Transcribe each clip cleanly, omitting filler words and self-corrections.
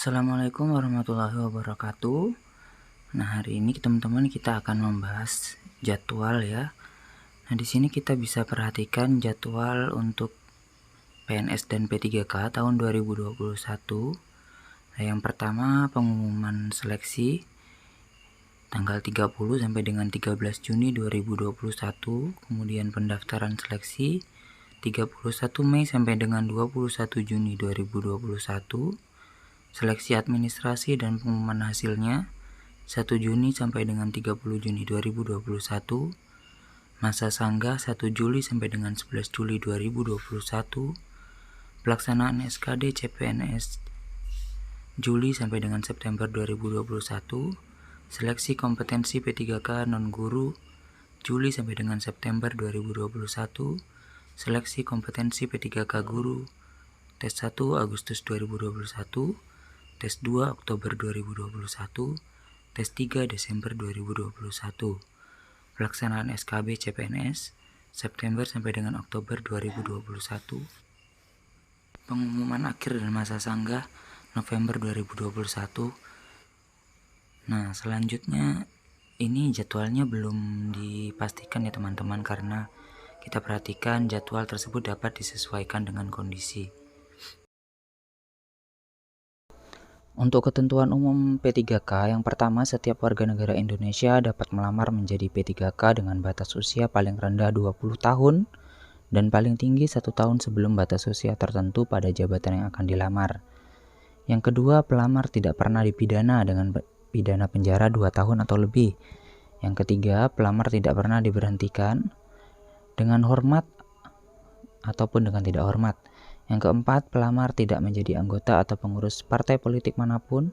Assalamualaikum warahmatullahi wabarakatuh. Nah, hari ini teman-teman kita akan membahas jadwal ya. Nah, di sini kita bisa perhatikan jadwal untuk PNS dan P3K tahun 2021. Nah, yang pertama pengumuman seleksi tanggal 30 sampai dengan 13 Juni 2021, kemudian pendaftaran seleksi 31 Mei sampai dengan 21 Juni 2021. Seleksi administrasi dan pengumuman hasilnya 1 Juni sampai dengan 30 Juni 2021. Masa sanggah 1 Juli sampai dengan 11 Juli 2021. Pelaksanaan SKD CPNS Juli sampai dengan September 2021. Seleksi kompetensi P3K non-guru Juli sampai dengan September 2021. Seleksi kompetensi P3K guru tes 1 Agustus 2021. Tes 2 Oktober 2021, tes 3 Desember 2021. Pelaksanaan SKB CPNS September sampai dengan Oktober 2021. Pengumuman akhir dan masa sanggah November 2021. Nah, selanjutnya ini jadwalnya belum dipastikan ya teman-teman, karena kita perhatikan jadwal tersebut dapat disesuaikan dengan kondisi. Untuk ketentuan umum P3K, yang pertama, setiap warga negara Indonesia dapat melamar menjadi P3K dengan batas usia paling rendah 20 tahun dan paling tinggi 1 tahun sebelum batas usia tertentu pada jabatan yang akan dilamar. Yang kedua, pelamar tidak pernah dipidana dengan pidana penjara 2 tahun atau lebih. Yang ketiga, pelamar tidak pernah diberhentikan dengan hormat ataupun dengan tidak hormat. Yang keempat, pelamar tidak menjadi anggota atau pengurus partai politik manapun.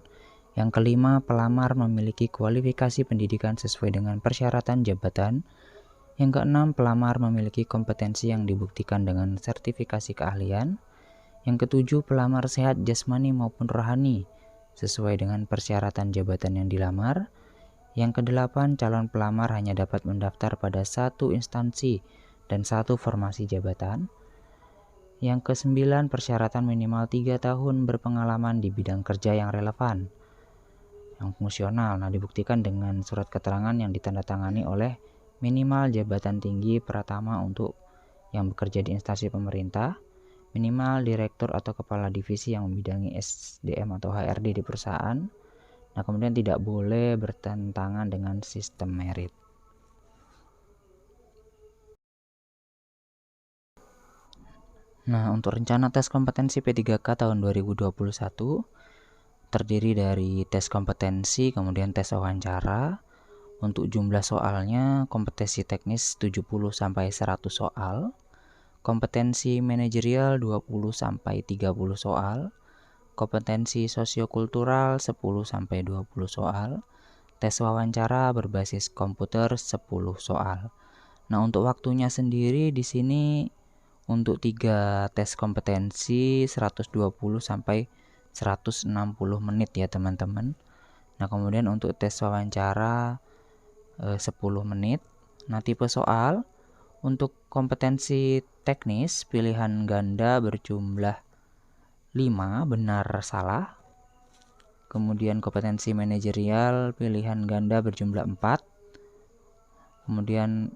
Yang kelima, pelamar memiliki kualifikasi pendidikan sesuai dengan persyaratan jabatan. Yang keenam, pelamar memiliki kompetensi yang dibuktikan dengan sertifikasi keahlian. Yang ketujuh, pelamar sehat jasmani maupun rohani sesuai dengan persyaratan jabatan yang dilamar. Yang kedelapan, calon pelamar hanya dapat mendaftar pada satu instansi dan satu formasi jabatan. Yang kesembilan, persyaratan minimal 3 tahun berpengalaman di bidang kerja yang relevan, yang fungsional. Nah, dibuktikan dengan surat keterangan yang ditandatangani oleh minimal jabatan tinggi pratama untuk yang bekerja di instansi pemerintah, minimal direktur atau kepala divisi yang membidangi SDM atau HRD di perusahaan. Nah, kemudian tidak boleh bertentangan dengan sistem merit. Nah, untuk rencana tes kompetensi P3K tahun 2021 terdiri dari tes kompetensi, kemudian tes wawancara. Untuk jumlah soalnya, kompetensi teknis 70 sampai 100 soal, kompetensi manajerial 20 sampai 30 soal, kompetensi sosiokultural 10 sampai 20 soal, tes wawancara berbasis komputer 10 soal. Nah, untuk waktunya sendiri di sini untuk 3 tes kompetensi 120 sampai 160 menit ya teman-teman. Nah, kemudian untuk tes wawancara 10 menit. Nah, tipe soal untuk kompetensi teknis pilihan ganda berjumlah 5 benar salah. Kemudian kompetensi manajerial pilihan ganda berjumlah 4. Kemudian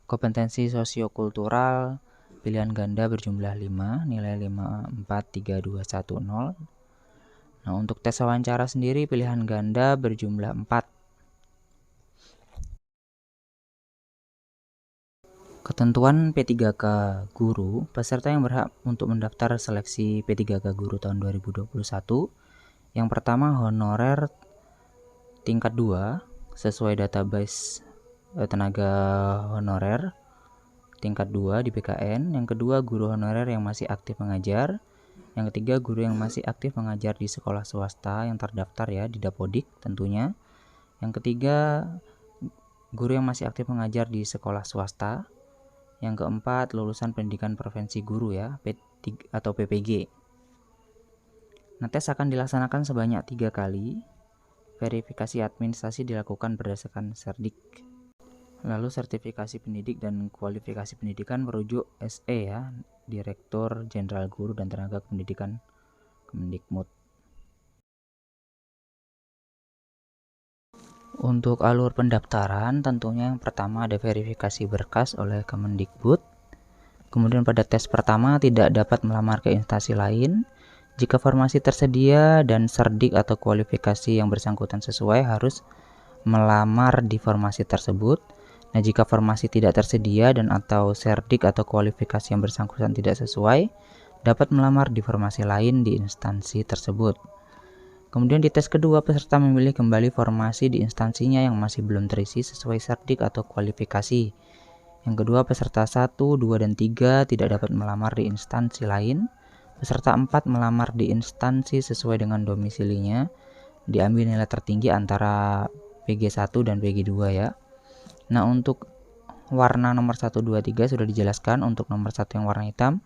kompetensi sosiokultural pilihan ganda berjumlah 5, nilai 5, 4, 3, 2, 1, 0. Nah, untuk tes wawancara sendiri pilihan ganda berjumlah 4. Ketentuan P3K guru, peserta yang berhak untuk mendaftar seleksi P3K guru tahun 2021. Yang pertama, honorer tingkat 2 sesuai database tenaga honorer tingkat 2 di PKN. Yang kedua, guru honorer yang masih aktif mengajar. Yang ketiga, guru yang masih aktif mengajar di sekolah swasta yang terdaftar ya di Dapodik tentunya. Yang ketiga, guru yang masih aktif mengajar di sekolah swasta. Yang keempat, lulusan pendidikan profesi guru ya, P3 atau PPG. Nah, tes akan dilaksanakan sebanyak 3 kali. Verifikasi administrasi dilakukan berdasarkan Serdik. Lalu sertifikasi pendidik dan kualifikasi pendidikan merujuk SE ya, Direktur Jenderal Guru dan Tenaga Pendidikan Kemendikbud. Untuk alur pendaftaran, tentunya yang pertama ada verifikasi berkas oleh Kemendikbud. Kemudian pada tes pertama tidak dapat melamar ke instansi lain. Jika formasi tersedia dan serdik atau kualifikasi yang bersangkutan sesuai, harus melamar di formasi tersebut. Nah, jika formasi tidak tersedia dan atau serdik atau kualifikasi yang bersangkutan tidak sesuai, dapat melamar di formasi lain di instansi tersebut. Kemudian di tes kedua, peserta memilih kembali formasi di instansinya yang masih belum terisi sesuai serdik atau kualifikasi. Yang kedua, peserta 1, 2, dan 3 tidak dapat melamar di instansi lain. Peserta 4 melamar di instansi sesuai dengan domisilinya. Diambil nilai tertinggi antara PG1 dan PG2 ya. Nah, untuk warna nomor 1, 2, 3 sudah dijelaskan. Untuk nomor 1 yang warna hitam,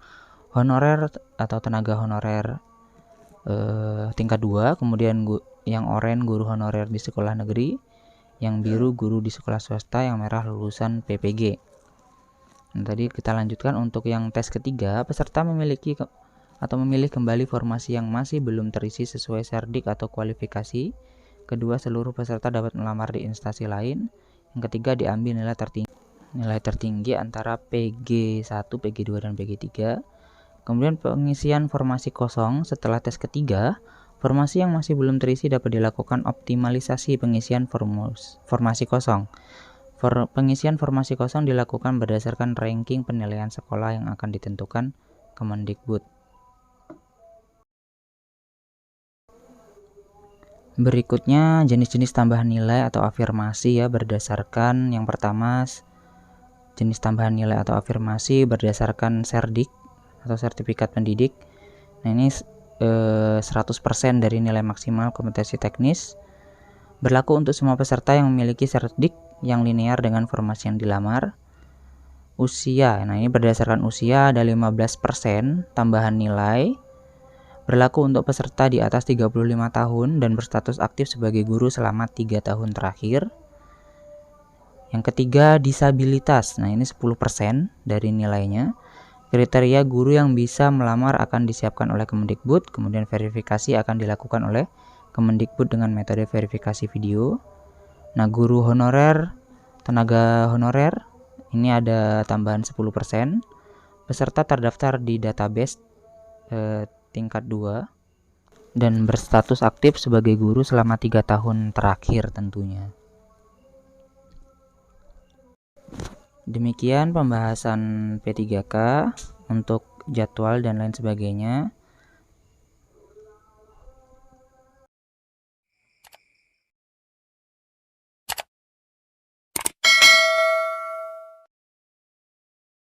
honorer atau tenaga honorer tingkat 2, kemudian yang oranye guru honorer di sekolah negeri, yang biru guru di sekolah swasta, yang merah lulusan PPG. Nah, tadi kita lanjutkan untuk yang tes ketiga, peserta memilih kembali formasi yang masih belum terisi sesuai serdik atau kualifikasi. Kedua, seluruh peserta dapat melamar di instansi lain. Yang ketiga, diambil nilai tertinggi antara PG1, PG2, dan PG3. Kemudian pengisian formasi kosong. Setelah tes ketiga, formasi yang masih belum terisi dapat dilakukan optimalisasi pengisian formasi kosong. Pengisian formasi kosong dilakukan berdasarkan ranking penilaian sekolah yang akan ditentukan Kemendikbud. Berikutnya jenis-jenis tambahan nilai atau afirmasi ya, berdasarkan yang pertama jenis tambahan nilai atau afirmasi berdasarkan serdik atau sertifikat pendidik. Nah, ini 100% dari nilai maksimal kompetensi teknis. Berlaku untuk semua peserta yang memiliki serdik yang linear dengan formasi yang dilamar. Usia, nah ini berdasarkan usia ada 15% tambahan nilai. Berlaku untuk peserta di atas 35 tahun dan berstatus aktif sebagai guru selama 3 tahun terakhir. Yang ketiga, disabilitas. Nah, ini 10% dari nilainya. Kriteria guru yang bisa melamar akan disiapkan oleh Kemendikbud, kemudian verifikasi akan dilakukan oleh Kemendikbud dengan metode verifikasi video. Nah, guru honorer, tenaga honorer, ini ada tambahan 10%. Peserta terdaftar di database tingkat 2 dan berstatus aktif sebagai guru selama 3 tahun terakhir tentunya. Demikian pembahasan P3K untuk jadwal dan lain sebagainya.